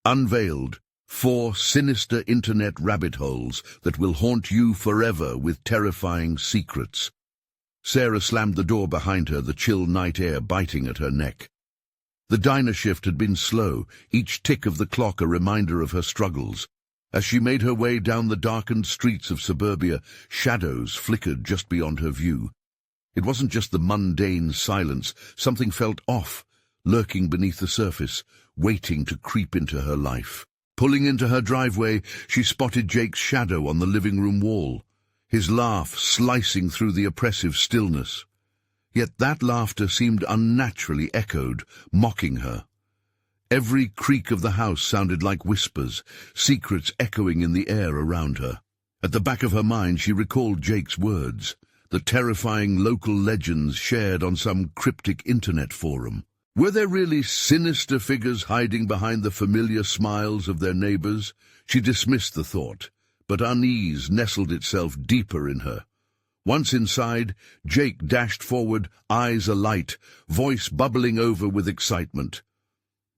Unveiled, 4 sinister internet rabbit holes that will haunt you forever with terrifying secrets. Sarah slammed the door behind her, the chill night air biting at her neck. The diner shift had been slow, each tick of the clock a reminder of her struggles. As she made her way down the darkened streets of suburbia, shadows flickered just beyond her view. It wasn't just the mundane silence. Something felt off, lurking beneath the surface, waiting to creep into her life. Pulling into her driveway, she spotted Jake's shadow on the living room wall, his laugh slicing through the oppressive stillness. Yet that laughter seemed unnaturally echoed, mocking her. Every creak of the house sounded like whispers, secrets echoing in the air around her. At the back of her mind she recalled Jake's words, the terrifying local legends shared on some cryptic internet forum. Were there really sinister figures hiding behind the familiar smiles of their neighbors? She dismissed the thought, but unease nestled itself deeper in her. Once inside, Jake dashed forward, eyes alight, voice bubbling over with excitement.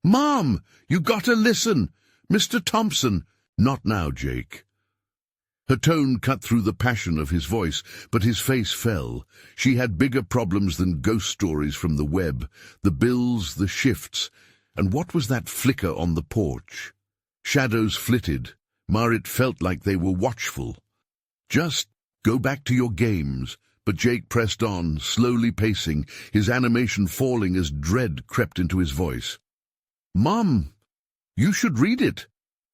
"Mom, you gotta listen! Mr. Thompson!" "Not now, Jake." Her tone cut through the passion of his voice, but his face fell. She had bigger problems than ghost stories from the web, the bills, the shifts, and what was that flicker on the porch? Shadows flitted. Marit felt like they were watchful. "Just go back to your games." But Jake pressed on, slowly pacing, his animation falling as dread crept into his voice. "Mom, you should read it.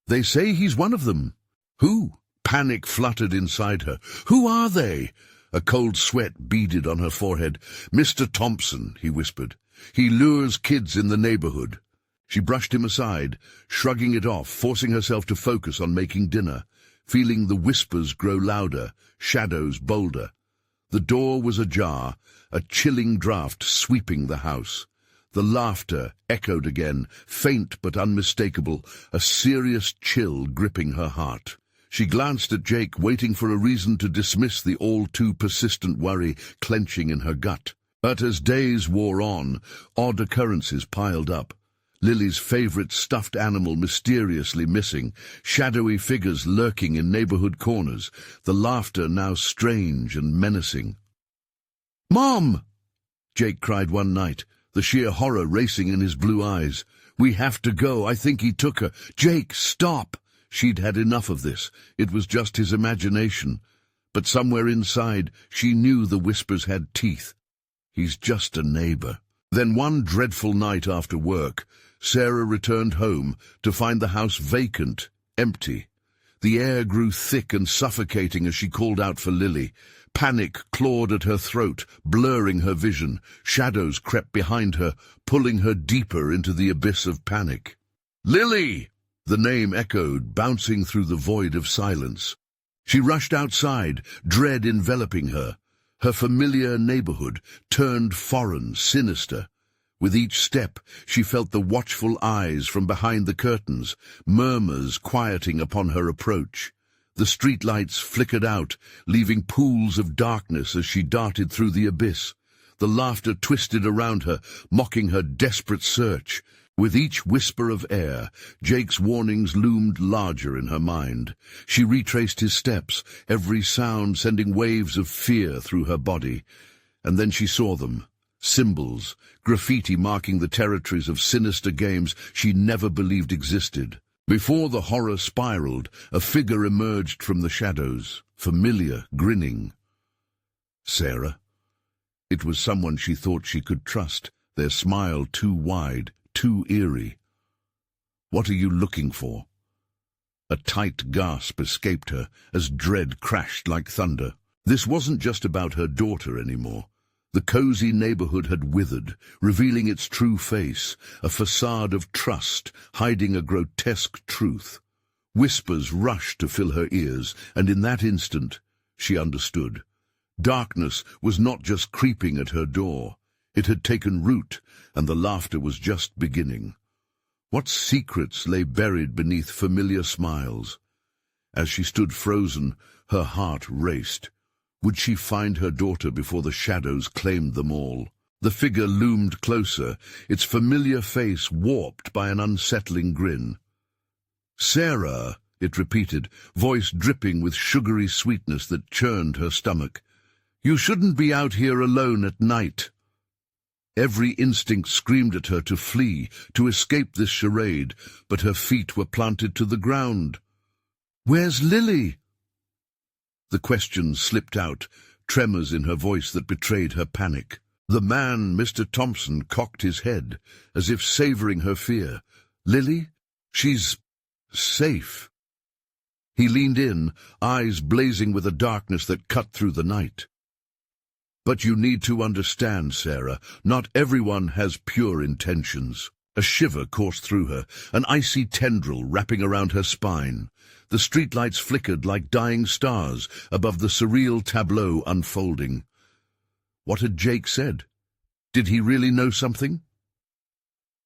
They say he's one of them." "Who?" Panic fluttered inside her. "Who are they?" A cold sweat beaded on her forehead. "Mr. Thompson," he whispered. "He lures kids in the neighborhood." She brushed him aside, shrugging it off, forcing herself to focus on making dinner, feeling the whispers grow louder, shadows bolder. The door was ajar, a chilling draft sweeping the house. The laughter echoed again, faint but unmistakable, a serious chill gripping her heart. She glanced at Jake, waiting for a reason to dismiss the all-too-persistent worry clenching in her gut. But as days wore on, odd occurrences piled up. Lily's favorite stuffed animal mysteriously missing, shadowy figures lurking in neighborhood corners, the laughter now strange and menacing. "Mom!" Jake cried one night, the sheer horror racing in his blue eyes. "We have to go. I think he took her." "Jake, stop!" She'd had enough of this. It was just his imagination. But somewhere inside, she knew the whispers had teeth. He's just a neighbor. Then one dreadful night after work, Sarah returned home to find the house vacant, empty. The air grew thick and suffocating as she called out for Lily. Panic clawed at her throat, blurring her vision. Shadows crept behind her, pulling her deeper into the abyss of panic. "Lily!" The name echoed, bouncing through the void of silence. She rushed outside, dread enveloping her. Her familiar neighborhood turned foreign, sinister. With each step, she felt the watchful eyes from behind the curtains, murmurs quieting upon her approach. The streetlights flickered out, leaving pools of darkness as she darted through the abyss. The laughter twisted around her, mocking her desperate search. With each whisper of air, Jake's warnings loomed larger in her mind. She retraced his steps, every sound sending waves of fear through her body. And then she saw them. Symbols, graffiti marking the territories of sinister games she never believed existed. Before the horror spiraled, a figure emerged from the shadows, familiar, grinning. Sarah. It was someone she thought she could trust, their smile too wide, too eerie. "What are you looking for?" A tight gasp escaped her as dread crashed like thunder. This wasn't just about her daughter anymore. The cozy neighborhood had withered, revealing its true face, a facade of trust, hiding a grotesque truth. Whispers rushed to fill her ears, and in that instant, she understood. Darkness was not just creeping at her door. It had taken root, and the laughter was just beginning. What secrets lay buried beneath familiar smiles? As she stood frozen, her heart raced. Would she find her daughter before the shadows claimed them all? The figure loomed closer, its familiar face warped by an unsettling grin. "Sarah," it repeated, voice dripping with sugary sweetness that churned her stomach. "You shouldn't be out here alone at night." Every instinct screamed at her to flee, to escape this charade, but her feet were planted to the ground. "Where's Lily?" The question slipped out, tremors in her voice that betrayed her panic. The man, Mr. Thompson, cocked his head, as if savoring her fear. "Lily? She's safe." He leaned in, eyes blazing with a darkness that cut through the night. "But you need to understand, Sarah, not everyone has pure intentions." A shiver coursed through her, an icy tendril wrapping around her spine. The streetlights flickered like dying stars above the surreal tableau unfolding. What had Jake said? Did he really know something?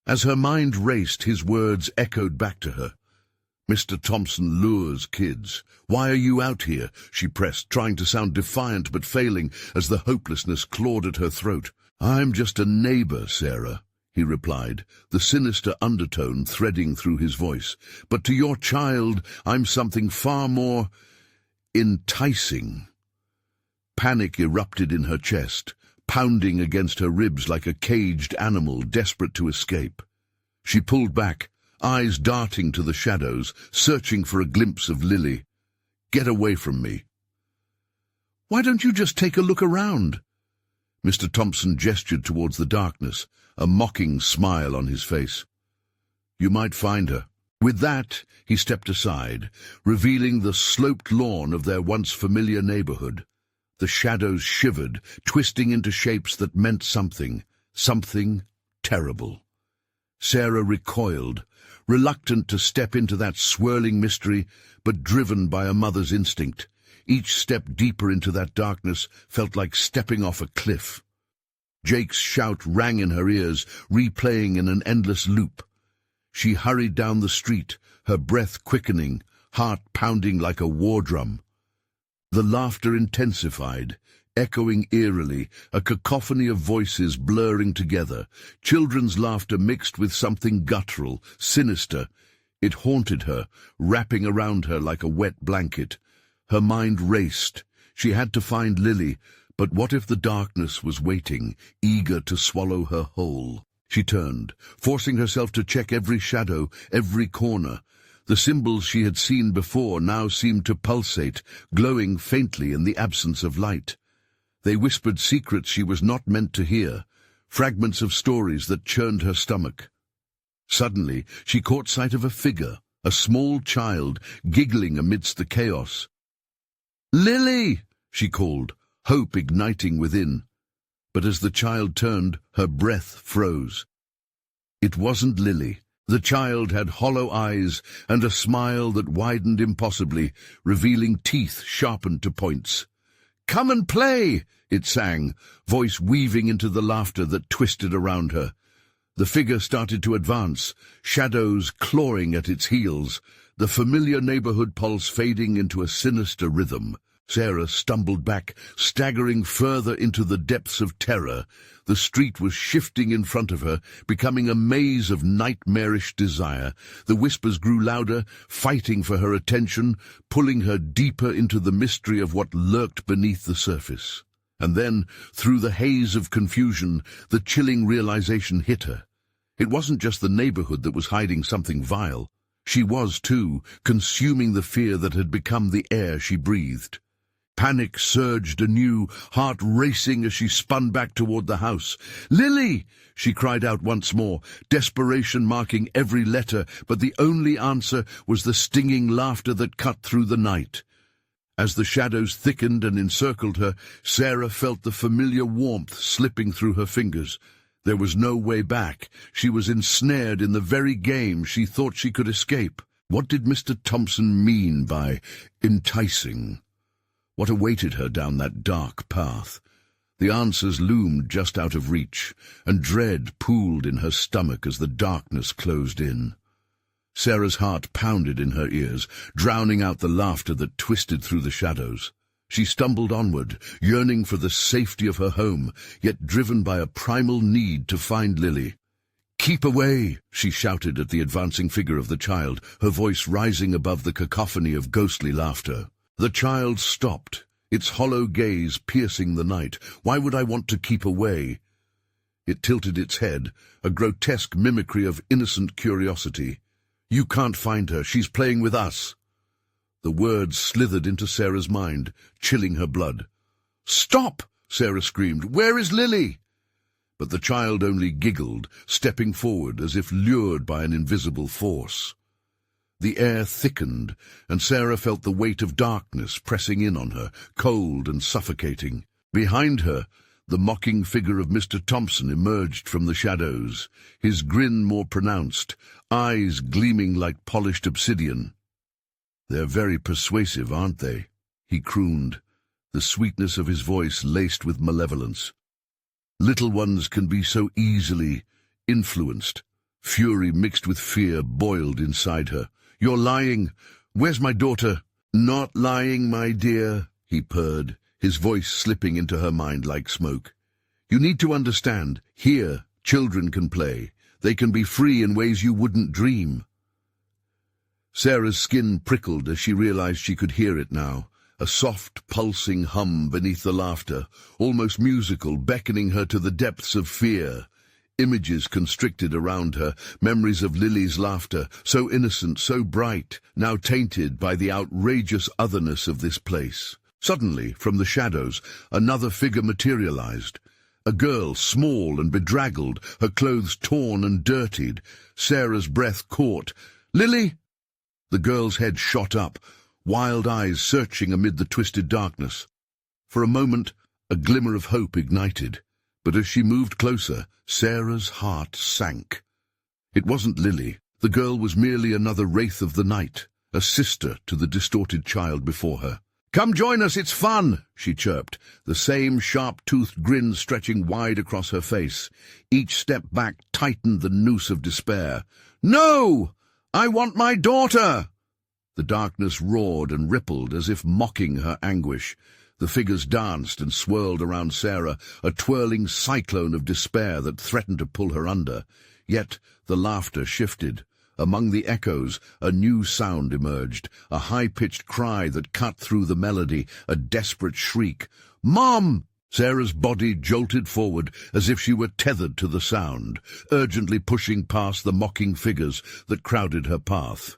As her mind raced, his words echoed back to her. "Mr. Thompson lures kids. Why are you out here?" she pressed, trying to sound defiant but failing as the hopelessness clawed at her throat. "I'm just a neighbor, Sarah," he replied, the sinister undertone threading through his voice. "But to your child, I'm something far more enticing." Panic erupted in her chest, pounding against her ribs like a caged animal desperate to escape. She pulled back, eyes darting to the shadows, searching for a glimpse of Lily. "Get away from me." "Why don't you just take a look around?" Mr. Thompson gestured towards the darkness, a mocking smile on his face. "You might find her." With that, he stepped aside, revealing the sloped lawn of their once familiar neighborhood. The shadows shivered, twisting into shapes that meant something terrible. Sarah recoiled, reluctant to step into that swirling mystery, but driven by a mother's instinct. Each step deeper into that darkness felt like stepping off a cliff. Jake's shout rang in her ears, replaying in an endless loop. She hurried down the street, her breath quickening, heart pounding like a war drum. The laughter intensified, echoing eerily, a cacophony of voices blurring together, children's laughter mixed with something guttural, sinister. It haunted her, wrapping around her like a wet blanket. Her mind raced. She had to find Lily, but what if the darkness was waiting, eager to swallow her whole? She turned, forcing herself to check every shadow, every corner. The symbols she had seen before now seemed to pulsate, glowing faintly in the absence of light. They whispered secrets she was not meant to hear, fragments of stories that churned her stomach. Suddenly, she caught sight of a figure, a small child, giggling amidst the chaos. "Lily!" she called, hope igniting within. But as the child turned, her breath froze. It wasn't Lily. The child had hollow eyes and a smile that widened impossibly, revealing teeth sharpened to points. "Come and play!" it sang, voice weaving into the laughter that twisted around her. The figure started to advance, shadows clawing at its heels, the familiar neighborhood pulse fading into a sinister rhythm. Sarah stumbled back, staggering further into the depths of terror. The street was shifting in front of her, becoming a maze of nightmarish desire. The whispers grew louder, fighting for her attention, pulling her deeper into the mystery of what lurked beneath the surface. And then, through the haze of confusion, the chilling realization hit her. It wasn't just the neighborhood that was hiding something vile. She was, too, consuming the fear that had become the air she breathed. Panic surged anew, heart racing as she spun back toward the house. "Lily!" she cried out once more, desperation marking every letter, but the only answer was the stinging laughter that cut through the night. As the shadows thickened and encircled her, Sarah felt the familiar warmth slipping through her fingers. There was no way back. She was ensnared in the very game she thought she could escape. What did Mr. Thompson mean by enticing? What awaited her down that dark path? The answers loomed just out of reach, and dread pooled in her stomach as the darkness closed in. Sarah's heart pounded in her ears, drowning out the laughter that twisted through the shadows. She stumbled onward, yearning for the safety of her home, yet driven by a primal need to find Lily. "Keep away!" she shouted at the advancing figure of the child, her voice rising above the cacophony of ghostly laughter. The child stopped, its hollow gaze piercing the night. "Why would I want to keep away?" It tilted its head, a grotesque mimicry of innocent curiosity. "You can't find her. She's playing with us." The words slithered into Sarah's mind, chilling her blood. "Stop!" Sarah screamed. "Where is Lily?" But the child only giggled, stepping forward as if lured by an invisible force. The air thickened, and Sarah felt the weight of darkness pressing in on her, cold and suffocating. Behind her, the mocking figure of Mr. Thompson emerged from the shadows, his grin more pronounced, eyes gleaming like polished obsidian. "They're very persuasive, aren't they?" he crooned, the sweetness of his voice laced with malevolence. "Little ones can be so easily influenced." Fury mixed with fear boiled inside her. "You're lying. Where's my daughter?" "Not lying, my dear," he purred, his voice slipping into her mind like smoke. "You need to understand, here, children can play. They can be free in ways you wouldn't dream." Sarah's skin prickled as she realized she could hear it now, a soft, pulsing hum beneath the laughter, almost musical, beckoning her to the depths of fear. Images constricted around her, memories of Lily's laughter, so innocent, so bright, now tainted by the outrageous otherness of this place. Suddenly, from the shadows, another figure materialized. A girl, small and bedraggled, her clothes torn and dirtied. Sarah's breath caught. "Lily!" The girl's head shot up, wild eyes searching amid the twisted darkness. For a moment, a glimmer of hope ignited, but as she moved closer, Sarah's heart sank. It wasn't Lily. The girl was merely another wraith of the night, a sister to the distorted child before her. "Come join us, it's fun," she chirped, the same sharp-toothed grin stretching wide across her face. Each step back tightened the noose of despair. "No! I want my daughter!" The darkness roared and rippled as if mocking her anguish. The figures danced and swirled around Sarah, a twirling cyclone of despair that threatened to pull her under. Yet the laughter shifted. Among the echoes, a new sound emerged, a high-pitched cry that cut through the melody, a desperate shriek. "Mom!" Sarah's body jolted forward as if she were tethered to the sound, urgently pushing past the mocking figures that crowded her path.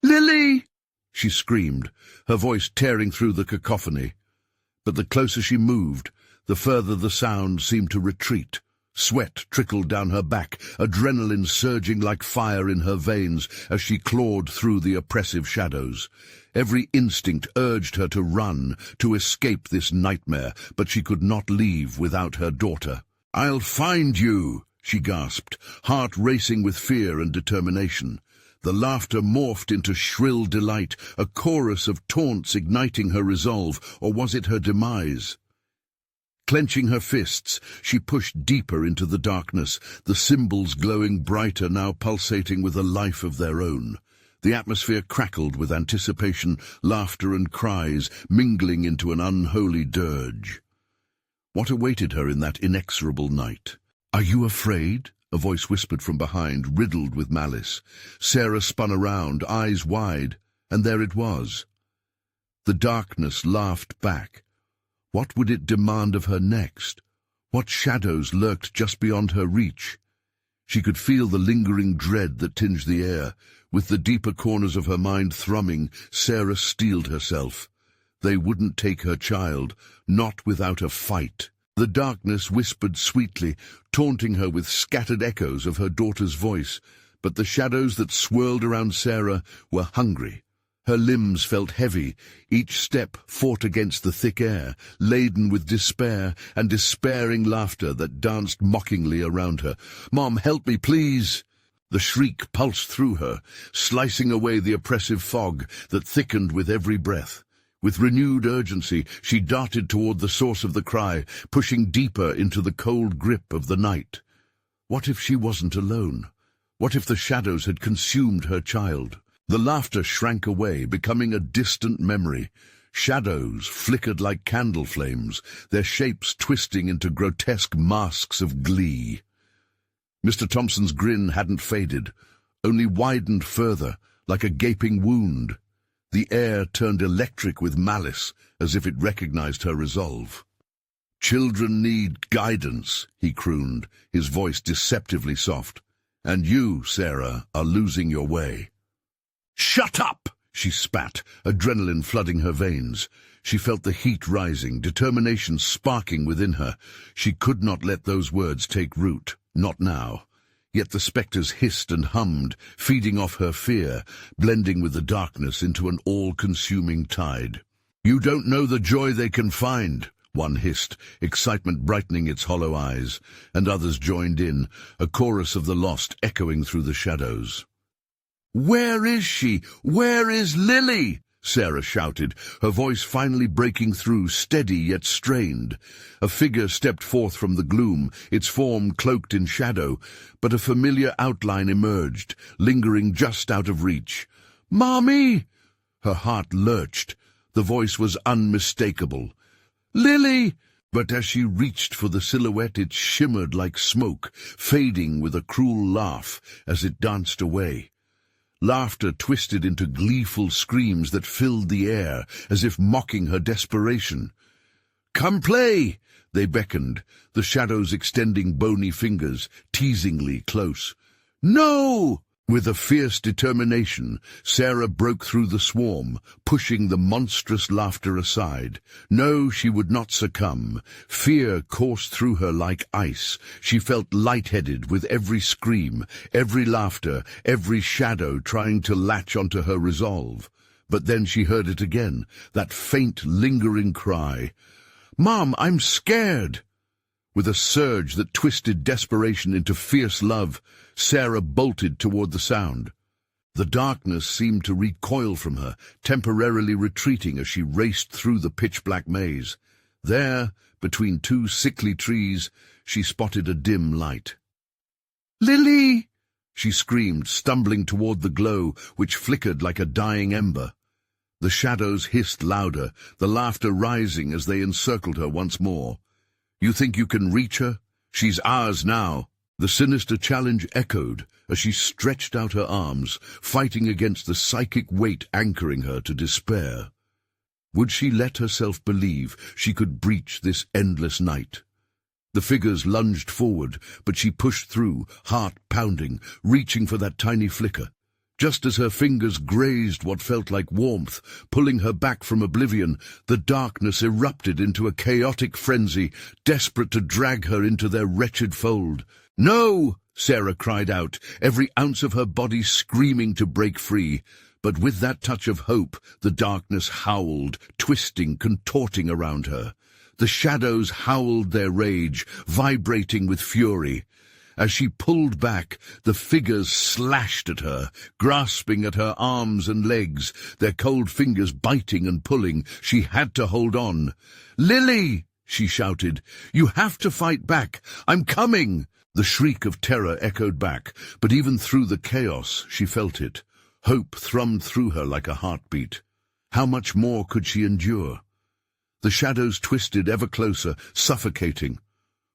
"Lily!" she screamed, her voice tearing through the cacophony. But the closer she moved, the further the sound seemed to retreat. Sweat trickled down her back, adrenaline surging like fire in her veins as she clawed through the oppressive shadows. Every instinct urged her to run, to escape this nightmare, but she could not leave without her daughter. "I'll find you!" she gasped, heart racing with fear and determination. The laughter morphed into shrill delight, a chorus of taunts igniting her resolve, or was it her demise? Clenching her fists, she pushed deeper into the darkness, the symbols glowing brighter, now pulsating with a life of their own. The atmosphere crackled with anticipation, laughter and cries, mingling into an unholy dirge. What awaited her in that inexorable night? "Are you afraid?" a voice whispered from behind, riddled with malice. Sarah spun around, eyes wide, and there it was. The darkness laughed back. What would it demand of her next? What shadows lurked just beyond her reach? She could feel the lingering dread that tinged the air. With the deeper corners of her mind thrumming, Sarah steeled herself. They wouldn't take her child, not without a fight. The darkness whispered sweetly, taunting her with scattered echoes of her daughter's voice, but the shadows that swirled around Sarah were hungry. Her limbs felt heavy, each step fought against the thick air, laden with despair and despairing laughter that danced mockingly around her. "Mom, help me, please!" The shriek pulsed through her, slicing away the oppressive fog that thickened with every breath. With renewed urgency, she darted toward the source of the cry, pushing deeper into the cold grip of the night. What if she wasn't alone? What if the shadows had consumed her child? The laughter shrank away, becoming a distant memory. Shadows flickered like candle flames, their shapes twisting into grotesque masks of glee. Mr. Thompson's grin hadn't faded, only widened further, like a gaping wound. The air turned electric with malice, as if it recognized her resolve. "Children need guidance," he crooned, his voice deceptively soft. "And you, Sarah, are losing your way." "Shut up!" she spat, adrenaline flooding her veins. She felt the heat rising, determination sparking within her. She could not let those words take root, not now. Yet the spectres hissed and hummed, feeding off her fear, blending with the darkness into an all-consuming tide. "You don't know the joy they can find," one hissed, excitement brightening its hollow eyes, and others joined in, a chorus of the lost echoing through the shadows. "Where is she? Where is Lily?" Sarah shouted, her voice finally breaking through, steady yet strained. A figure stepped forth from the gloom, its form cloaked in shadow, but a familiar outline emerged, lingering just out of reach. "Mommy!" Her heart lurched. The voice was unmistakable. "Lily!" But as she reached for the silhouette, it shimmered like smoke, fading with a cruel laugh as it danced away. Laughter twisted into gleeful screams that filled the air, as if mocking her desperation. "Come play!" they beckoned, the shadows extending bony fingers, teasingly close. "No!" With a fierce determination, Sarah broke through the swarm, pushing the monstrous laughter aside. No, she would not succumb. Fear coursed through her like ice. She felt lightheaded with every scream, every laughter, every shadow trying to latch onto her resolve. But then she heard it again, that faint, lingering cry. "Mom, I'm scared!" With a surge that twisted desperation into fierce love, Sarah bolted toward the sound. The darkness seemed to recoil from her, temporarily retreating as she raced through the pitch-black maze. There, between two sickly trees, she spotted a dim light. "Lily!" she screamed, stumbling toward the glow, which flickered like a dying ember. The shadows hissed louder, the laughter rising as they encircled her once more. "You think you can reach her? She's ours now." The sinister challenge echoed as she stretched out her arms, fighting against the psychic weight anchoring her to despair. Would she let herself believe she could breach this endless night? The figures lunged forward, but she pushed through, heart pounding, reaching for that tiny flicker. Just as her fingers grazed what felt like warmth, pulling her back from oblivion, the darkness erupted into a chaotic frenzy, desperate to drag her into their wretched fold. "No!" Sarah cried out, every ounce of her body screaming to break free. But with that touch of hope, the darkness howled, twisting, contorting around her. The shadows howled their rage, vibrating with fury. As she pulled back, the figures slashed at her, grasping at her arms and legs, their cold fingers biting and pulling. She had to hold on. "Lily!" she shouted. "You have to fight back! I'm coming!" The shriek of terror echoed back, but even through the chaos she felt it. Hope thrummed through her like a heartbeat. How much more could she endure? The shadows twisted ever closer, suffocating.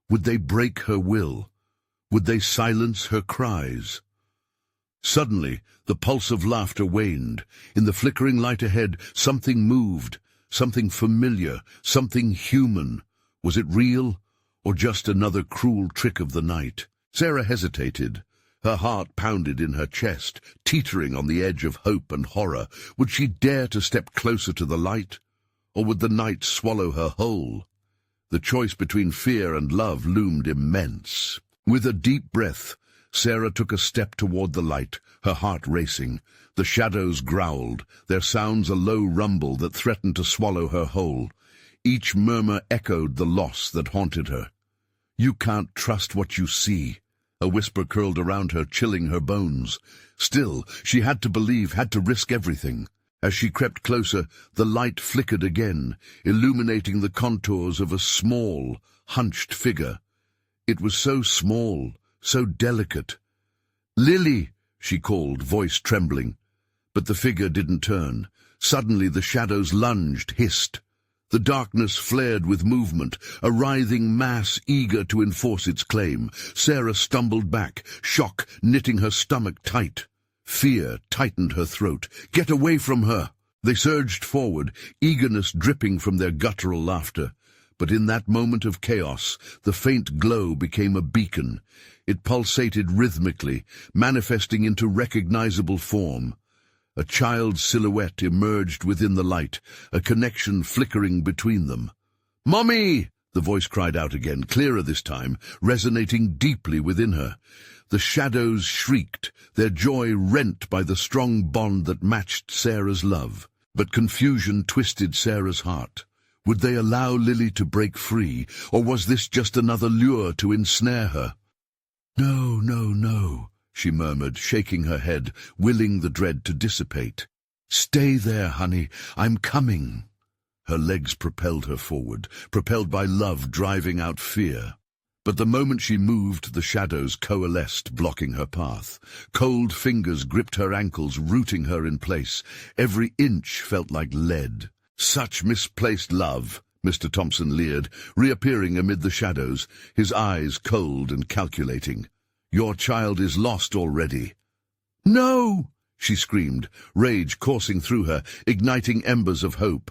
Would they break her will? Would they silence her cries? Suddenly, the pulse of laughter waned. In the flickering light ahead, something moved, something familiar, something human. Was it real, or just another cruel trick of the night? Sarah hesitated. Her heart pounded in her chest, teetering on the edge of hope and horror. Would she dare to step closer to the light? Or would the night swallow her whole? The choice between fear and love loomed immense. With a deep breath, Sarah took a step toward the light, her heart racing. The shadows growled, their sounds a low rumble that threatened to swallow her whole. Each murmur echoed the loss that haunted her. "You can't trust what you see." A whisper curled around her, chilling her bones. Still, she had to believe, had to risk everything. As she crept closer, the light flickered again, illuminating the contours of a small, hunched figure. It was so small, so delicate. "Lily!" she called, voice trembling. But the figure didn't turn. Suddenly the shadows lunged, hissed. The darkness flared with movement, a writhing mass eager to enforce its claim. Sarah stumbled back, shock knitting her stomach tight. Fear tightened her throat. Get away from her! They surged forward, eagerness dripping from their guttural laughter. But in that moment of chaos, the faint glow became a beacon. It pulsated rhythmically, manifesting into recognizable form. A child's silhouette emerged within the light, a connection flickering between them. "Mommy!" the voice cried out again, clearer this time, resonating deeply within her. The shadows shrieked, their joy rent by the strong bond that matched Sarah's love. But confusion twisted Sarah's heart. Would they allow Lily to break free, or was this just another lure to ensnare her? "No, no, no," she murmured, shaking her head, willing the dread to dissipate. "Stay there, honey. I'm coming." Her legs propelled her forward, propelled by love driving out fear. But the moment she moved, the shadows coalesced, blocking her path. Cold fingers gripped her ankles, rooting her in place. Every inch felt like lead. "Such misplaced love," Mr. Thompson leered, reappearing amid the shadows, his eyes cold and calculating. "Your child is lost already." "No!" she screamed, rage coursing through her, igniting embers of hope.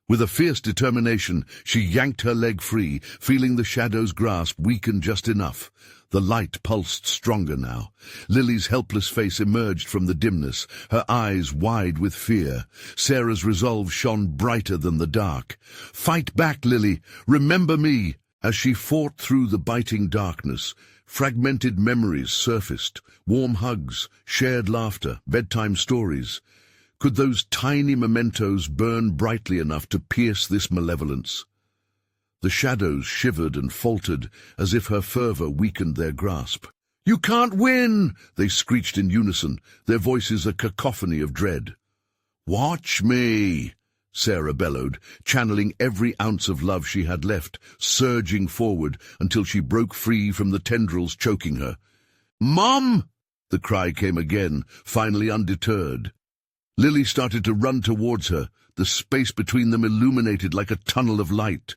With a fierce determination, she yanked her leg free, feeling the shadow's grasp weaken just enough. The light pulsed stronger now. Lily's helpless face emerged from the dimness, her eyes wide with fear. Sarah's resolve shone brighter than the dark. "Fight back, Lily! Remember me!" As she fought through the biting darkness, fragmented memories surfaced, warm hugs, shared laughter, bedtime stories. Could those tiny mementos burn brightly enough to pierce this malevolence? The shadows shivered and faltered, as if her fervor weakened their grasp. "You can't win!" they screeched in unison, their voices a cacophony of dread. "Watch me!" Sarah bellowed, channeling every ounce of love she had left, surging forward until she broke free from the tendrils choking her. "Mom!" the cry came again, finally undeterred. Lily started to run towards her, the space between them illuminated like a tunnel of light.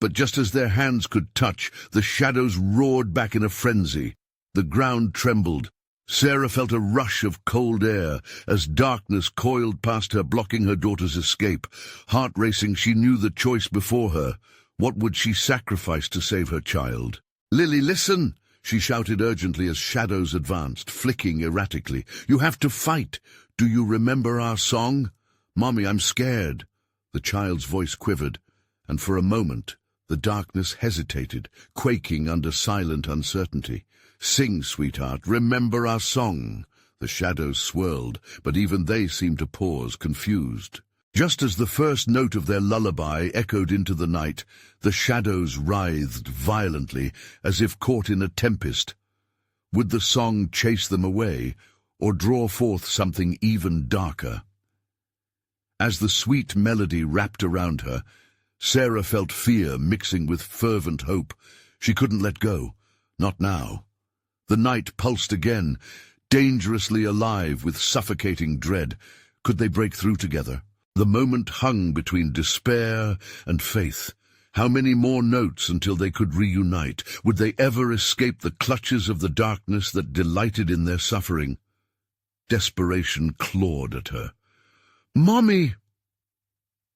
But just as their hands could touch, the shadows roared back in a frenzy. The ground trembled. Sarah felt a rush of cold air as darkness coiled past her, blocking her daughter's escape. Heart racing, she knew the choice before her. What would she sacrifice to save her child? "Lily, listen!" she shouted urgently as shadows advanced, flicking erratically. "You have to fight! Do you remember our song?" "Mommy, I'm scared." The child's voice quivered, and for a moment the darkness hesitated, quaking under silent uncertainty. "Sing, sweetheart, remember our song." The shadows swirled, but even they seemed to pause, confused. Just as the first note of their lullaby echoed into the night, the shadows writhed violently, as if caught in a tempest. Would the song chase them away, or draw forth something even darker? As the sweet melody wrapped around her, Sarah felt fear mixing with fervent hope. She couldn't let go. Not now. The night pulsed again, dangerously alive with suffocating dread. Could they break through together? The moment hung between despair and faith. How many more notes until they could reunite? Would they ever escape the clutches of the darkness that delighted in their suffering? Desperation clawed at her. "Mommy!"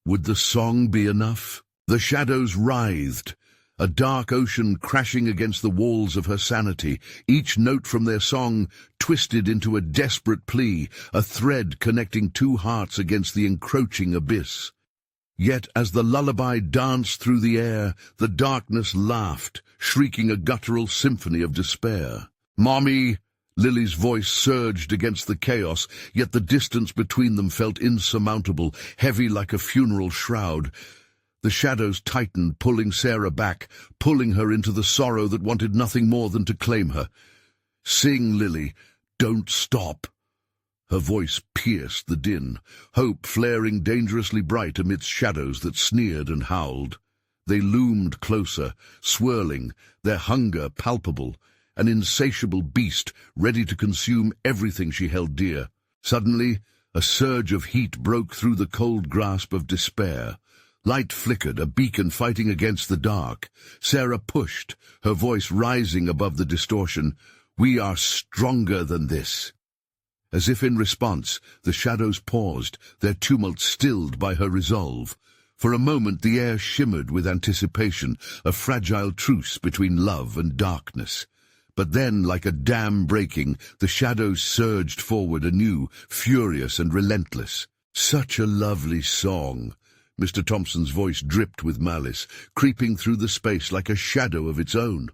Would the song be enough? The shadows writhed, a dark ocean crashing against the walls of her sanity. Each note from their song twisted into a desperate plea, a thread connecting two hearts against the encroaching abyss. Yet as the lullaby danced through the air, the darkness laughed, shrieking a guttural symphony of despair. "Mommy!" Lily's voice surged against the chaos, yet the distance between them felt insurmountable, heavy like a funeral shroud. The shadows tightened, pulling Sarah back, pulling her into the sorrow that wanted nothing more than to claim her. "Sing, Lily. Don't stop." Her voice pierced the din, hope flaring dangerously bright amidst shadows that sneered and howled. They loomed closer, swirling, their hunger palpable, an insatiable beast ready to consume everything she held dear. Suddenly, a surge of heat broke through the cold grasp of despair. Light flickered, a beacon fighting against the dark. Sarah pushed, her voice rising above the distortion. "We are stronger than this." As if in response, the shadows paused, their tumult stilled by her resolve. For a moment the air shimmered with anticipation, a fragile truce between love and darkness. But then, like a dam breaking, the shadows surged forward anew, furious and relentless. "Such a lovely song." Mr. Thompson's voice dripped with malice, creeping through the space like a shadow of its own.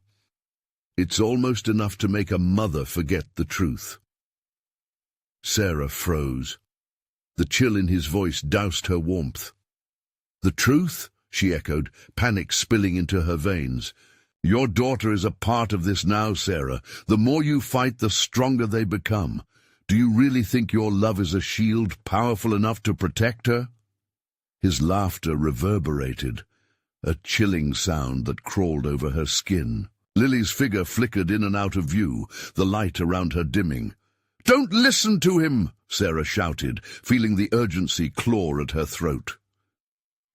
"It's almost enough to make a mother forget the truth." Sarah froze. The chill in his voice doused her warmth. "The truth?" she echoed, panic spilling into her veins. "Your daughter is a part of this now, Sarah. The more you fight, the stronger they become. Do you really think your love is a shield powerful enough to protect her?" His laughter reverberated, a chilling sound that crawled over her skin. Lily's figure flickered in and out of view, the light around her dimming. "Don't listen to him!" Sarah shouted, feeling the urgency claw at her throat.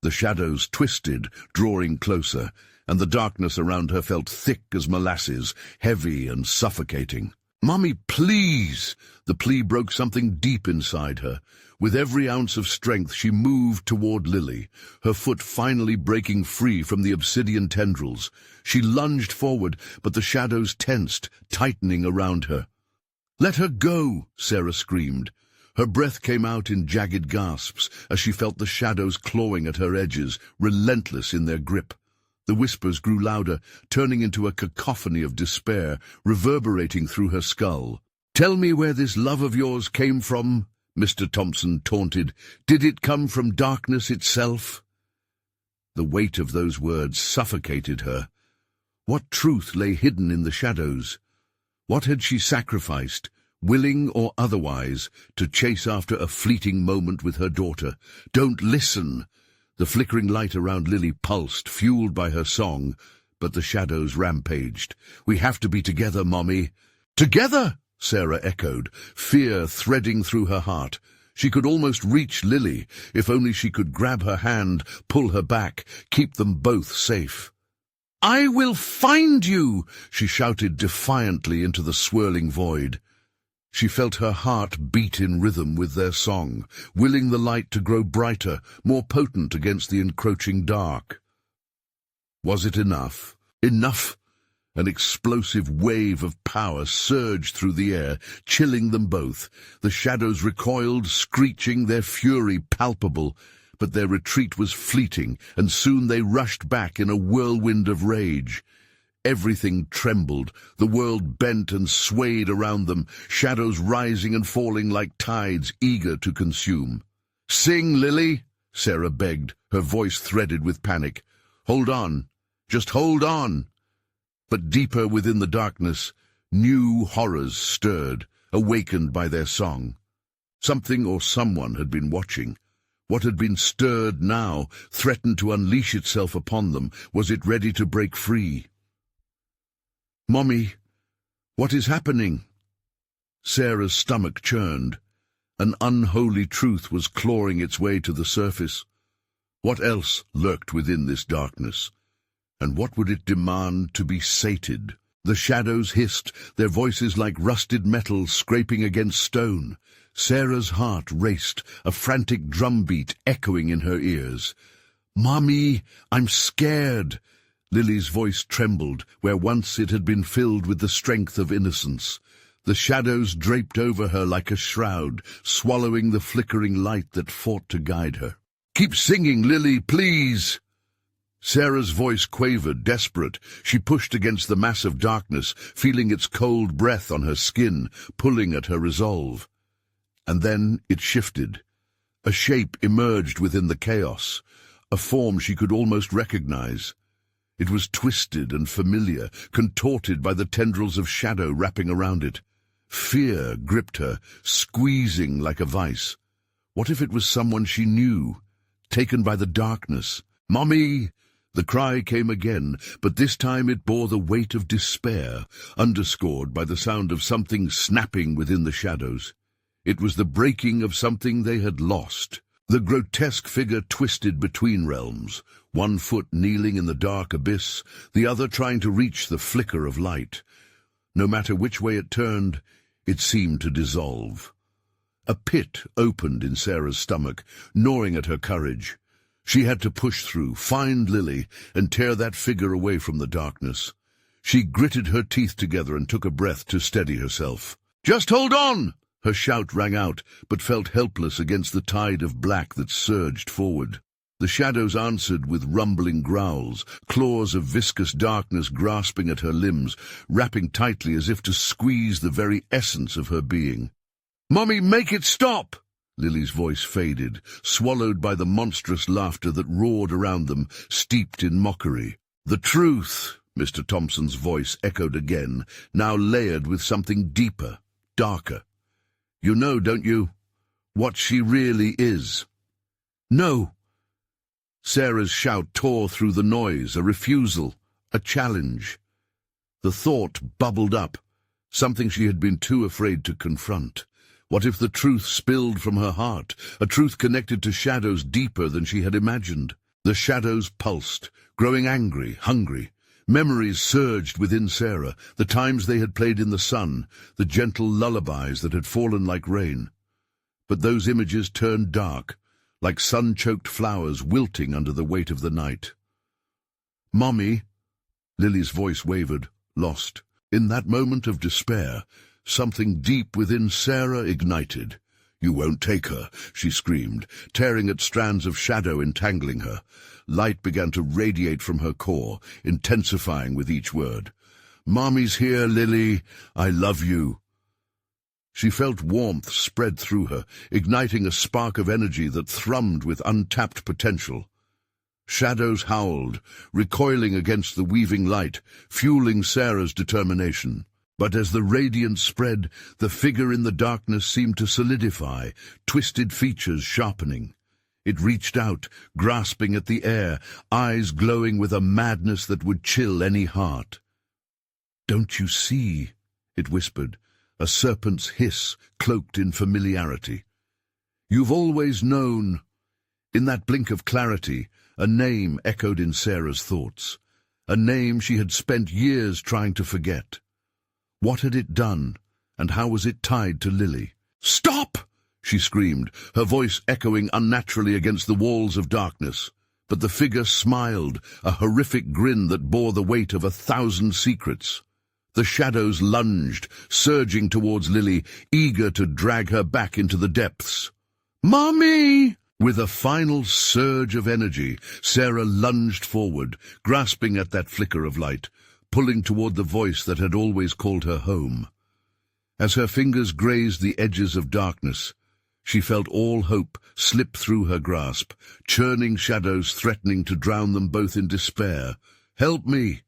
The shadows twisted, drawing closer, and the darkness around her felt thick as molasses, heavy and suffocating. "Mommy, please!" The plea broke something deep inside her. With every ounce of strength she moved toward Lily, her foot finally breaking free from the obsidian tendrils. She lunged forward, but the shadows tensed, tightening around her. "Let her go!" Sarah screamed. Her breath came out in jagged gasps as she felt the shadows clawing at her edges, relentless in their grip. The whispers grew louder, turning into a cacophony of despair, reverberating through her skull. "Tell me where this love of yours came from," Mr. Thompson taunted. "Did it come from darkness itself?" The weight of those words suffocated her. What truth lay hidden in the shadows? What had she sacrificed, willing or otherwise, to chase after a fleeting moment with her daughter? "Don't listen!" The flickering light around Lily pulsed, fueled by her song, but the shadows rampaged. "We have to be together, Mommy." "Together!" Sarah echoed, fear threading through her heart. She could almost reach Lily, if only she could grab her hand, pull her back, keep them both safe. "I will find you!" she shouted defiantly into the swirling void. She felt her heart beat in rhythm with their song, willing the light to grow brighter, more potent against the encroaching dark. Was it enough? Enough? An explosive wave of power surged through the air, chilling them both. The shadows recoiled, screeching, their fury palpable, but their retreat was fleeting, and soon they rushed back in a whirlwind of rage. Everything trembled, the world bent and swayed around them, shadows rising and falling like tides eager to consume. "Sing, Lily," Sarah begged, her voice threaded with panic. "Hold on, just hold on." But deeper within the darkness, new horrors stirred, awakened by their song. Something or someone had been watching. What had been stirred now threatened to unleash itself upon them. Was it ready to break free? "Mommy, what is happening?" Sarah's stomach churned. An unholy truth was clawing its way to the surface. What else lurked within this darkness? And what would it demand to be sated? The shadows hissed, their voices like rusted metal scraping against stone. Sarah's heart raced, a frantic drumbeat echoing in her ears. "Mommy, I'm scared." Lily's voice trembled, where once it had been filled with the strength of innocence. The shadows draped over her like a shroud, swallowing the flickering light that fought to guide her. "Keep singing, Lily, please!" Sarah's voice quavered, desperate. She pushed against the mass of darkness, feeling its cold breath on her skin, pulling at her resolve. And then it shifted. A shape emerged within the chaos, a form she could almost recognize. It was twisted and familiar, contorted by the tendrils of shadow wrapping around it. Fear gripped her, squeezing like a vice. What if it was someone she knew, taken by the darkness? "Mommy!" The cry came again, but this time it bore the weight of despair, underscored by the sound of something snapping within the shadows. It was the breaking of something they had lost. The grotesque figure twisted between realms, one foot kneeling in the dark abyss, the other trying to reach the flicker of light. No matter which way it turned, it seemed to dissolve. A pit opened in Sarah's stomach, gnawing at her courage. She had to push through, find Lily, and tear that figure away from the darkness. She gritted her teeth together and took a breath to steady herself. "Just hold on!" Her shout rang out, but felt helpless against the tide of black that surged forward. The shadows answered with rumbling growls, claws of viscous darkness grasping at her limbs, wrapping tightly as if to squeeze the very essence of her being. "Mommy, make it stop!" Lily's voice faded, swallowed by the monstrous laughter that roared around them, steeped in mockery. "The truth," Mr. Thompson's voice echoed again, now layered with something deeper, darker. "You know, don't you, what she really is?" "No." Sarah's shout tore through the noise, a refusal, a challenge. The thought bubbled up, something she had been too afraid to confront. What if the truth spilled from her heart, a truth connected to shadows deeper than she had imagined? The shadows pulsed, growing angry, hungry. Memories surged within Sarah, the times they had played in the sun, the gentle lullabies that had fallen like rain. But those images turned dark, like sun-choked flowers wilting under the weight of the night. "Mommy," Lily's voice wavered, lost. In that moment of despair, something deep within Sarah ignited. "You won't take her," she screamed, tearing at strands of shadow entangling her. Light began to radiate from her core, intensifying with each word. "Mommy's here, Lily. I love you." She felt warmth spread through her, igniting a spark of energy that thrummed with untapped potential. Shadows howled, recoiling against the weaving light, fueling Sarah's determination. But as the radiance spread, the figure in the darkness seemed to solidify, twisted features sharpening. It reached out, grasping at the air, eyes glowing with a madness that would chill any heart. "Don't you see?" it whispered, a serpent's hiss cloaked in familiarity. "You've always known." In that blink of clarity, a name echoed in Sarah's thoughts, a name she had spent years trying to forget. What had it done, and how was it tied to Lily? "Stop!" she screamed, her voice echoing unnaturally against the walls of darkness. But the figure smiled, a horrific grin that bore the weight of 1,000 secrets. The shadows lunged, surging towards Lily, eager to drag her back into the depths. "Mommy!" With a final surge of energy, Sarah lunged forward, grasping at that flicker of light, pulling toward the voice that had always called her home. As her fingers grazed the edges of darkness, she felt all hope slip through her grasp, churning shadows threatening to drown them both in despair. "Help me!"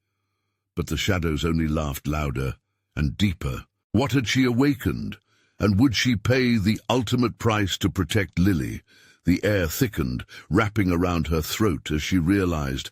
But the shadows only laughed louder and deeper. What had she awakened? And would she pay the ultimate price to protect Lily? The air thickened, wrapping around her throat as she realized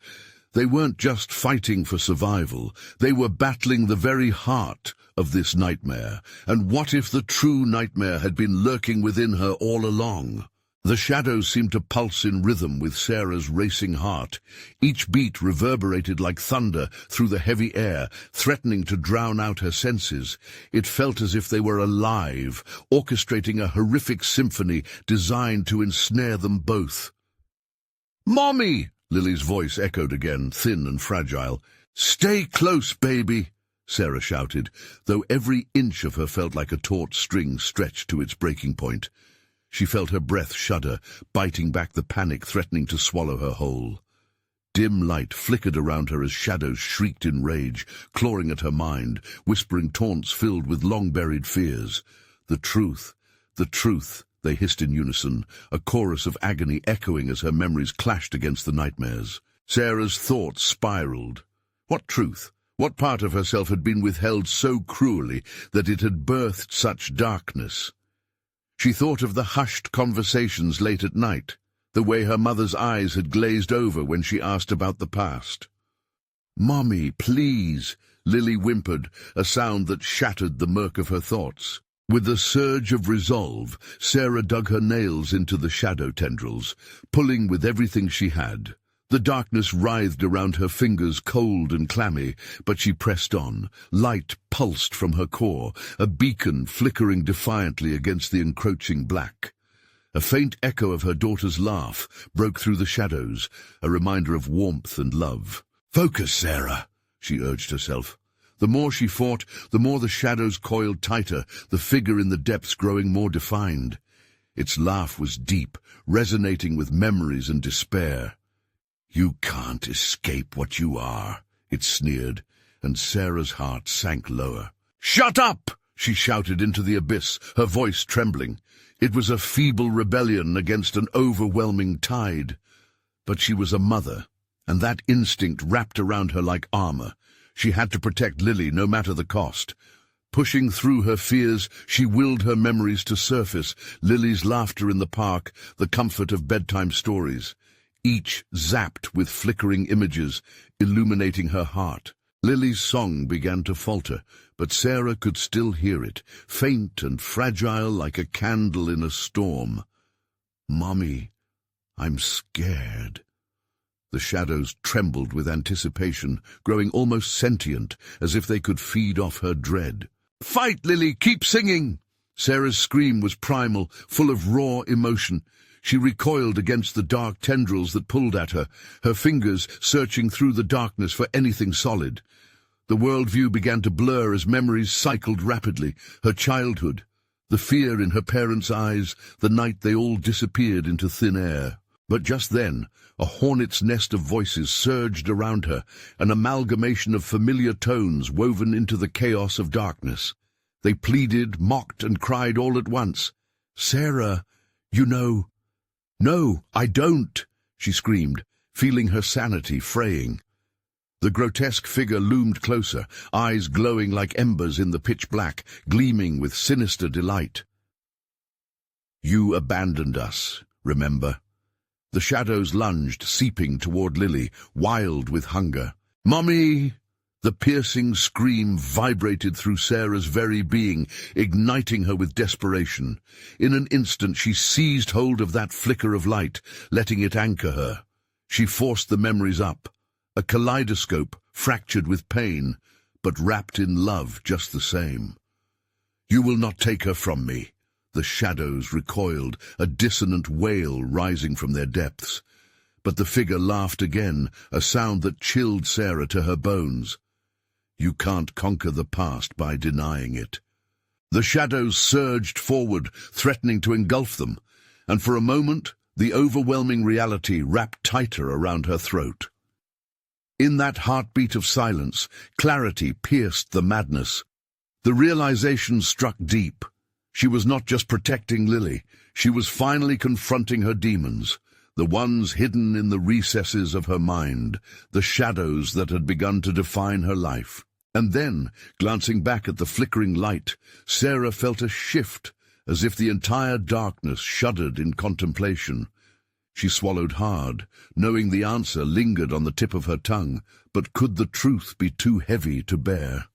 they weren't just fighting for survival, they were battling the very heart of this nightmare. And what if the true nightmare had been lurking within her all along? The shadows seemed to pulse in rhythm with Sarah's racing heart. Each beat reverberated like thunder through the heavy air, threatening to drown out her senses. It felt as if they were alive, orchestrating a horrific symphony designed to ensnare them both. "Mommy!" Lily's voice echoed again, thin and fragile. "Stay close, baby!" Sarah shouted, though every inch of her felt like a taut string stretched to its breaking point. She felt her breath shudder, biting back the panic threatening to swallow her whole. Dim light flickered around her as shadows shrieked in rage, clawing at her mind, whispering taunts filled with long-buried fears. The truth, they hissed in unison, a chorus of agony echoing as her memories clashed against the nightmares. Sarah's thoughts spiraled. What truth? What part of herself had been withheld so cruelly that it had birthed such darkness? She thought of the hushed conversations late at night, the way her mother's eyes had glazed over when she asked about the past. "Mommy, please," Lily whimpered, a sound that shattered the murk of her thoughts. With a surge of resolve, Sarah dug her nails into the shadow tendrils, pulling with everything she had. The darkness writhed around her fingers, cold and clammy, but she pressed on. Light pulsed from her core, a beacon flickering defiantly against the encroaching black. A faint echo of her daughter's laugh broke through the shadows, a reminder of warmth and love. "Focus, Sarah," she urged herself. The more she fought, the more the shadows coiled tighter, the figure in the depths growing more defined. Its laugh was deep, resonating with memories and despair. "You can't escape what you are," it sneered, and Sarah's heart sank lower. "Shut up!" she shouted into the abyss, her voice trembling. It was a feeble rebellion against an overwhelming tide. But she was a mother, and that instinct wrapped around her like armor. She had to protect Lily no matter the cost. Pushing through her fears, she willed her memories to surface, Lily's laughter in the park, the comfort of bedtime stories. Each zapped with flickering images, illuminating her heart. Lily's song began to falter, but Sarah could still hear it, faint and fragile like a candle in a storm. "Mommy, I'm scared." The shadows trembled with anticipation, growing almost sentient, as if they could feed off her dread. "Fight, Lily! Keep singing!" Sarah's scream was primal, full of raw emotion. She recoiled against the dark tendrils that pulled at her, her fingers searching through the darkness for anything solid. The worldview began to blur as memories cycled rapidly. Her childhood, the fear in her parents' eyes, the night they all disappeared into thin air. But just then, a hornet's nest of voices surged around her, an amalgamation of familiar tones woven into the chaos of darkness. They pleaded, mocked, and cried all at once. "Sarah, you know—" "No, I don't," she screamed, feeling her sanity fraying. The grotesque figure loomed closer, eyes glowing like embers in the pitch black, gleaming with sinister delight. "You abandoned us, remember?" The shadows lunged, seeping toward Lily, wild with hunger. "Mommy!" The piercing scream vibrated through Sarah's very being, igniting her with desperation. In an instant she seized hold of that flicker of light, letting it anchor her. She forced the memories up, a kaleidoscope fractured with pain, but wrapped in love just the same. "You will not take her from me." The shadows recoiled, a dissonant wail rising from their depths. But the figure laughed again, a sound that chilled Sarah to her bones. "You can't conquer the past by denying it." The shadows surged forward, threatening to engulf them, and for a moment the overwhelming reality wrapped tighter around her throat. In that heartbeat of silence, clarity pierced the madness. The realization struck deep. She was not just protecting Lily, she was finally confronting her demons, the ones hidden in the recesses of her mind, the shadows that had begun to define her life. And then, glancing back at the flickering light, Sarah felt a shift, as if the entire darkness shuddered in contemplation. She swallowed hard, knowing the answer lingered on the tip of her tongue, but could the truth be too heavy to bear?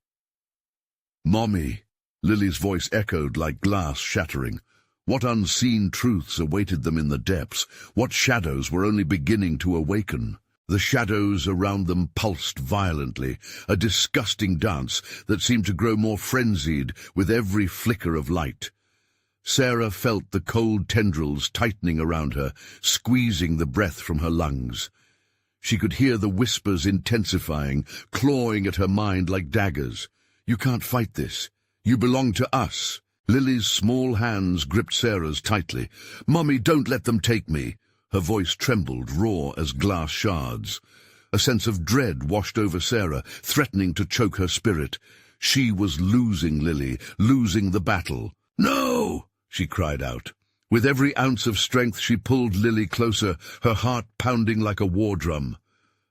"Mommy!" Lily's voice echoed like glass shattering. What unseen truths awaited them in the depths? What shadows were only beginning to awaken? The shadows around them pulsed violently, a disgusting dance that seemed to grow more frenzied with every flicker of light. Sarah felt the cold tendrils tightening around her, squeezing the breath from her lungs. She could hear the whispers intensifying, clawing at her mind like daggers. "You can't fight this. You belong to us." Lily's small hands gripped Sarah's tightly. "Mommy, don't let them take me." Her voice trembled, raw as glass shards. A sense of dread washed over Sarah, threatening to choke her spirit. She was losing Lily, losing the battle. "No!" she cried out. With every ounce of strength she pulled Lily closer, her heart pounding like a war drum.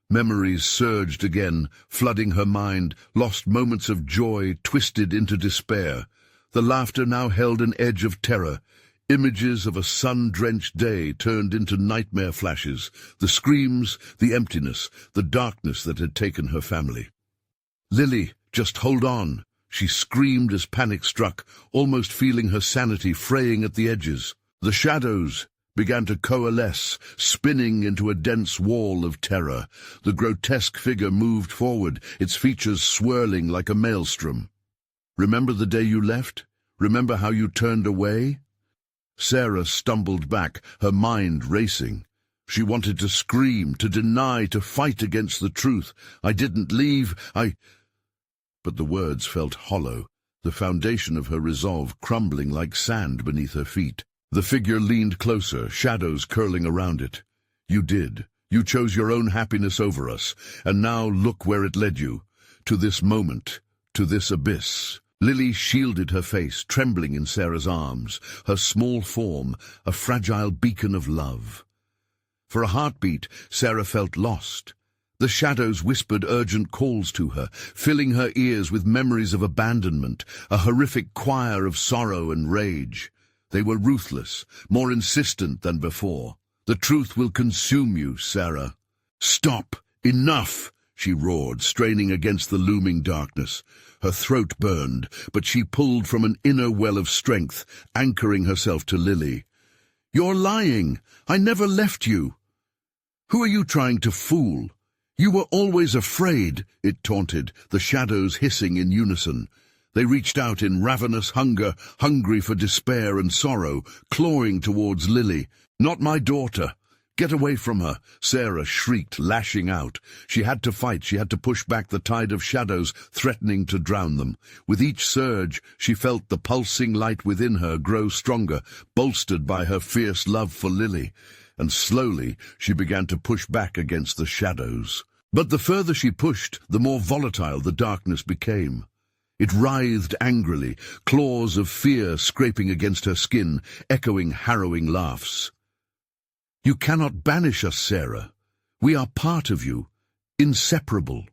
Memories surged again, flooding her mind, lost moments of joy twisted into despair. The laughter now held an edge of terror. Images of a sun-drenched day turned into nightmare flashes, the screams, the emptiness, the darkness that had taken her family. "Lily, just hold on," She screamed as panic struck, almost feeling her sanity fraying at the edges. The shadows began to coalesce, spinning into a dense wall of terror. The grotesque figure moved forward, its features swirling like a maelstrom. "Remember the day you left? Remember how you turned away?" Sarah stumbled back, her mind racing. She wanted to scream, to deny, to fight against the truth. "I didn't leave, But the words felt hollow, the foundation of her resolve crumbling like sand beneath her feet. The figure leaned closer, shadows curling around it. "You did. You chose your own happiness over us, and now look where it led you. To this moment, to this abyss." Lily shielded her face, trembling in Sarah's arms, her small form a fragile beacon of love. For a heartbeat, Sarah felt lost. The shadows whispered urgent calls to her, filling her ears with memories of abandonment, a horrific choir of sorrow and rage. They were ruthless, more insistent than before. "The truth will consume you, Sarah." "Stop! Enough!" she roared, straining against the looming darkness. Her throat burned, but she pulled from an inner well of strength, anchoring herself to Lily. "You're lying! I never left you!" "Who are you trying to fool? You were always afraid," it taunted, the shadows hissing in unison. They reached out in ravenous hunger, hungry for despair and sorrow, clawing towards Lily. "Not my daughter! Get away from her!" Sarah shrieked, lashing out. She had to fight, she had to push back the tide of shadows threatening to drown them. With each surge, she felt the pulsing light within her grow stronger, bolstered by her fierce love for Lily. And slowly, she began to push back against the shadows. But the further she pushed, the more volatile the darkness became. It writhed angrily, claws of fear scraping against her skin, echoing harrowing laughs. "You cannot banish us, Sarah. We are part of you, inseparable."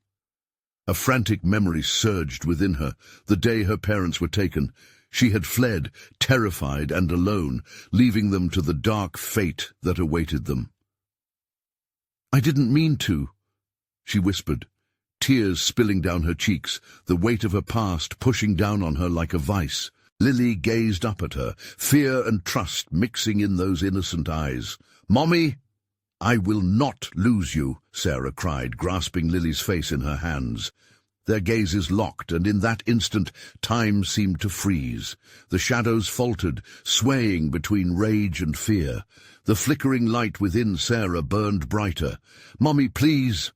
A frantic memory surged within her, the day her parents were taken. She had fled, terrified and alone, leaving them to the dark fate that awaited them. "I didn't mean to," she whispered, tears spilling down her cheeks, the weight of her past pushing down on her like a vice. Lily gazed up at her, fear and trust mixing in those innocent eyes. "Mommy!" "I will not lose you," Sarah cried, grasping Lily's face in her hands. Their gazes locked, and in that instant time seemed to freeze. The shadows faltered, swaying between rage and fear. The flickering light within Sarah burned brighter. "Mommy, please!"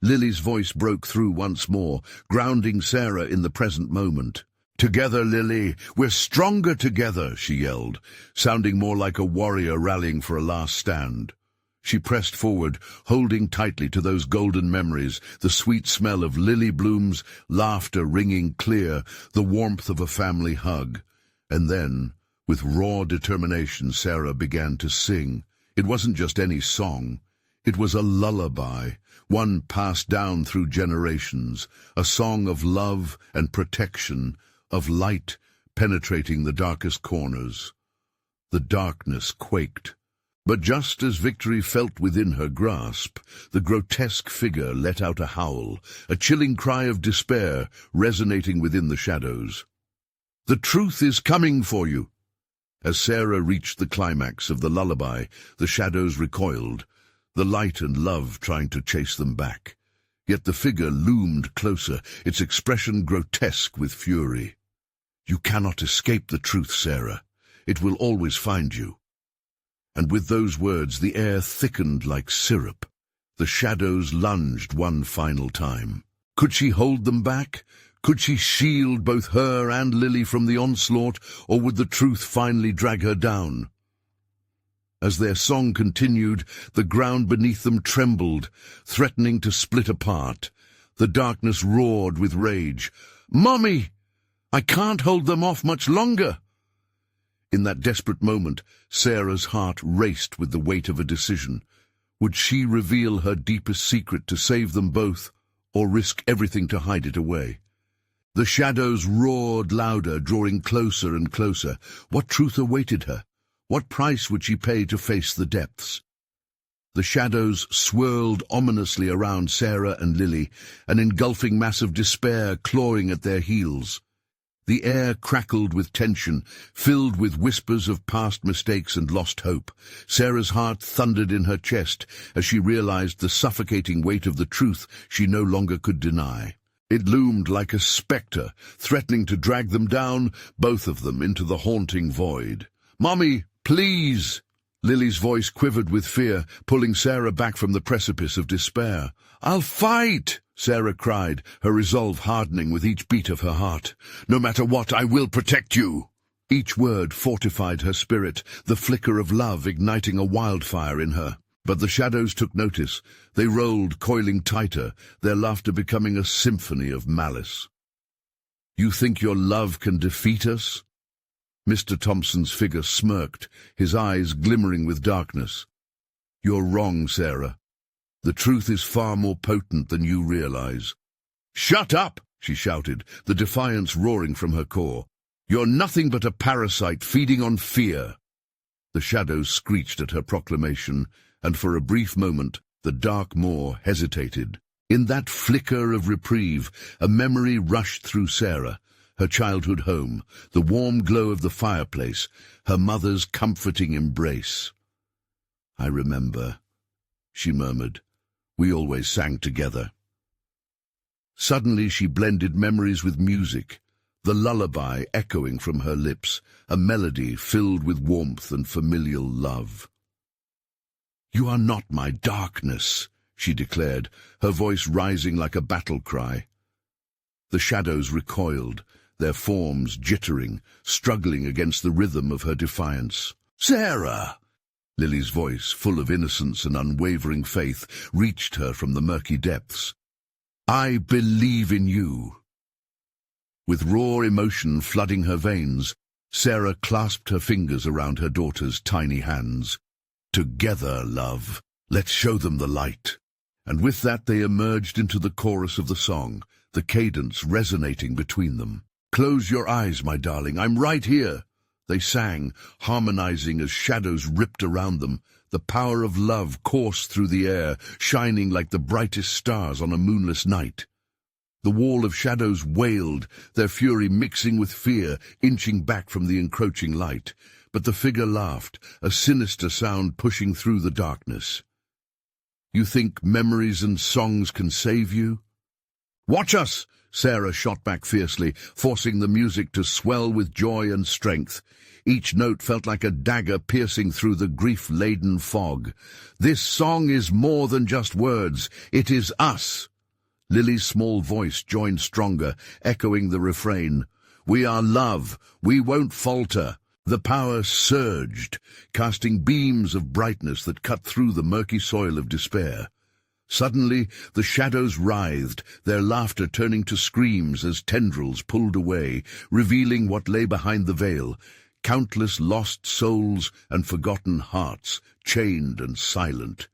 Lily's voice broke through once more, grounding Sarah in the present moment. "Together, Lily, we're stronger together," she yelled, sounding more like a warrior rallying for a last stand. She pressed forward, holding tightly to those golden memories, the sweet smell of lily blooms, laughter ringing clear, the warmth of a family hug. And then, with raw determination, Sarah began to sing. It wasn't just any song. It was a lullaby, one passed down through generations, a song of love and protection, of light penetrating the darkest corners. The darkness quaked. But just as victory felt within her grasp, the grotesque figure let out a howl, a chilling cry of despair resonating within the shadows. "The truth is coming for you!" As Sarah reached the climax of the lullaby, the shadows recoiled, the light and love trying to chase them back. Yet the figure loomed closer, its expression grotesque with fury. "You cannot escape the truth, Sarah. It will always find you." And with those words the air thickened like syrup. The shadows lunged one final time. Could she hold them back? Could she shield both her and Lily from the onslaught, or would the truth finally drag her down? As their song continued, the ground beneath them trembled, threatening to split apart. The darkness roared with rage. "Mommy! I can't hold them off much longer!" In that desperate moment, Sarah's heart raced with the weight of a decision. Would she reveal her deepest secret to save them both, or risk everything to hide it away? The shadows roared louder, drawing closer and closer. What truth awaited her? What price would she pay to face the depths? The shadows swirled ominously around Sarah and Lily, an engulfing mass of despair clawing at their heels. The air crackled with tension, filled with whispers of past mistakes and lost hope. Sarah's heart thundered in her chest as she realized the suffocating weight of the truth she no longer could deny. It loomed like a spectre, threatening to drag them down, both of them, into the haunting void. "Mommy, please!" Lily's voice quivered with fear, pulling Sarah back from the precipice of despair. "I'll fight!" Sarah cried, her resolve hardening with each beat of her heart. "No matter what, I will protect you!" Each word fortified her spirit, the flicker of love igniting a wildfire in her. But the shadows took notice. They rolled, coiling tighter, their laughter becoming a symphony of malice. "You think your love can defeat us?" Mr. Thompson's figure smirked, his eyes glimmering with darkness. "You're wrong, Sarah. The truth is far more potent than you realize." "Shut up!" she shouted, the defiance roaring from her core. "You're nothing but a parasite feeding on fear." The shadows screeched at her proclamation, and for a brief moment the dark moor hesitated. In that flicker of reprieve, a memory rushed through Sarah. Her childhood home, the warm glow of the fireplace, her mother's comforting embrace. "I remember," she murmured. "We always sang together." Suddenly she blended memories with music, the lullaby echoing from her lips, a melody filled with warmth and familial love. "You are not my darkness," she declared, her voice rising like a battle cry. The shadows recoiled, their forms jittering, struggling against the rhythm of her defiance. "Sarah!" Lily's voice, full of innocence and unwavering faith, reached her from the murky depths. "I believe in you." With raw emotion flooding her veins, Sarah clasped her fingers around her daughter's tiny hands. "Together, love, let's show them the light." And with that they emerged into the chorus of the song, the cadence resonating between them. "Close your eyes, my darling, I'm right here," they sang, harmonizing as shadows ripped around them. The power of love coursed through the air, shining like the brightest stars on a moonless night. The wall of shadows wailed, their fury mixing with fear, inching back from the encroaching light. But the figure laughed, a sinister sound pushing through the darkness. "You think memories and songs can save you?" "Watch us!" Sarah shot back fiercely, forcing the music to swell with joy and strength. Each note felt like a dagger piercing through the grief-laden fog. "This song is more than just words. It is us." Lily's small voice joined stronger, echoing the refrain. "We are love. We won't falter." The power surged, casting beams of brightness that cut through the murky soil of despair. Suddenly, the shadows writhed, their laughter turning to screams as tendrils pulled away, revealing what lay behind the veil. Countless lost souls and forgotten hearts, chained and silent.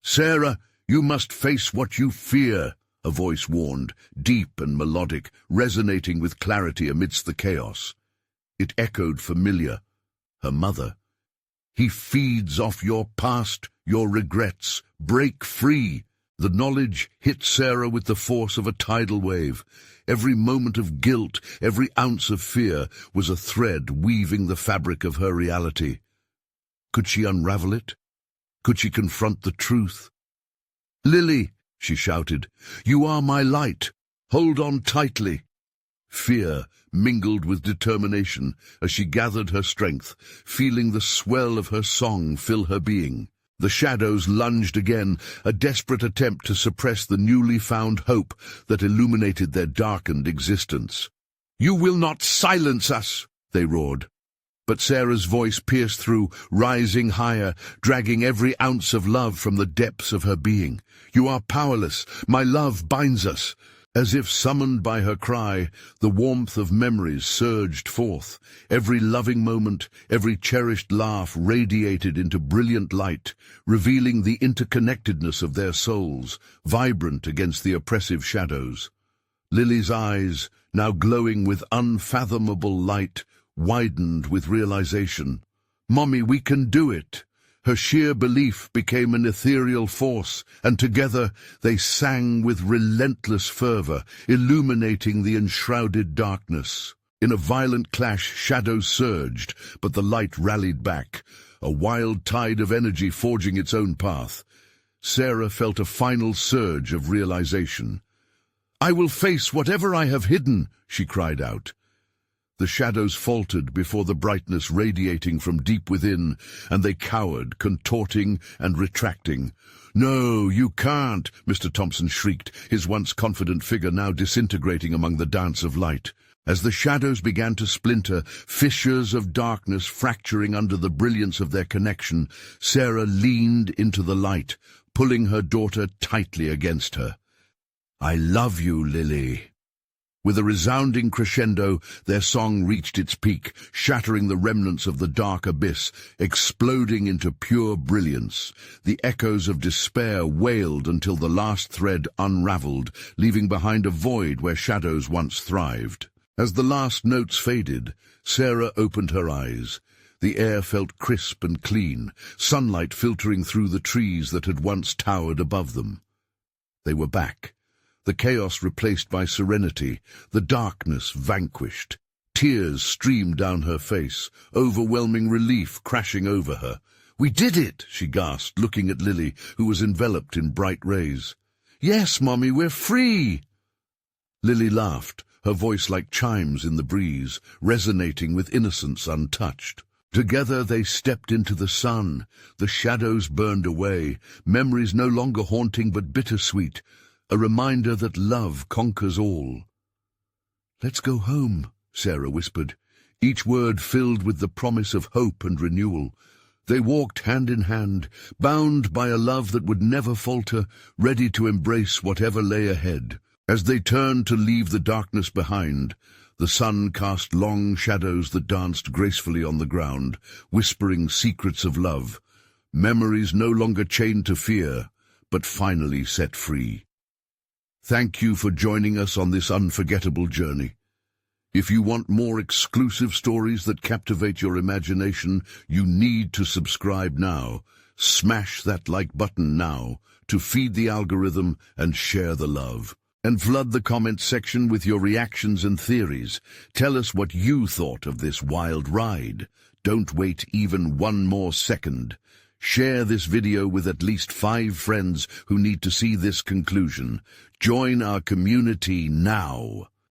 "Sarah, you must face what you fear," a voice warned, deep and melodic, resonating with clarity amidst the chaos. It echoed familiar. Her mother. "He feeds off your past, your regrets. Break free." The knowledge hit Sarah with the force of a tidal wave. Every moment of guilt, every ounce of fear, was a thread weaving the fabric of her reality. Could she unravel it? Could she confront the truth? "Lily," she shouted, "you are my light. Hold on tightly." Fear mingled with determination as she gathered her strength, feeling the swell of her song fill her being. The shadows lunged again, a desperate attempt to suppress the newly found hope that illuminated their darkened existence. "You will not silence us," they roared. But Sarah's voice pierced through, rising higher, dragging every ounce of love from the depths of her being. "You are powerless. My love binds us." As if summoned by her cry, the warmth of memories surged forth. Every loving moment, every cherished laugh radiated into brilliant light, revealing the interconnectedness of their souls, vibrant against the oppressive shadows. Lily's eyes, now glowing with unfathomable light, widened with realization. "Mommy, we can do it." Her sheer belief became an ethereal force, and together they sang with relentless fervor, illuminating the enshrouded darkness. In a violent clash, shadows surged, but the light rallied back, a wild tide of energy forging its own path. Sarah felt a final surge of realization. "I will face whatever I have hidden," she cried out. The shadows faltered before the brightness radiating from deep within, and they cowered, contorting and retracting. "No, you can't," Mr. Thompson shrieked, his once confident figure now disintegrating among the dance of light. As the shadows began to splinter, fissures of darkness fracturing under the brilliance of their connection, Sarah leaned into the light, pulling her daughter tightly against her. "I love you, Lily." With a resounding crescendo, their song reached its peak, shattering the remnants of the dark abyss, exploding into pure brilliance. The echoes of despair wailed until the last thread unraveled, leaving behind a void where shadows once thrived. As the last notes faded, Sarah opened her eyes. The air felt crisp and clean, sunlight filtering through the trees that had once towered above them. They were back. The chaos replaced by serenity, the darkness vanquished. Tears streamed down her face, overwhelming relief crashing over her. "We did it," she gasped, looking at Lily, who was enveloped in bright rays. "Yes, Mommy, we're free." Lily laughed, her voice like chimes in the breeze, resonating with innocence untouched. Together they stepped into the sun. The shadows burned away, memories no longer haunting but bittersweet, a reminder that love conquers all. "Let's go home," Sarah whispered, each word filled with the promise of hope and renewal. They walked hand in hand, bound by a love that would never falter, ready to embrace whatever lay ahead. As they turned to leave the darkness behind, the sun cast long shadows that danced gracefully on the ground, whispering secrets of love, memories no longer chained to fear, but finally set free. Thank you for joining us on this unforgettable journey. If you want more exclusive stories that captivate your imagination, you need to subscribe now. Smash that like button now to feed the algorithm and share the love. And flood the comments section with your reactions and theories. Tell us what you thought of this wild ride. Don't wait even one more second. Share this video with at least 5 friends who need to see this conclusion. Join our community now.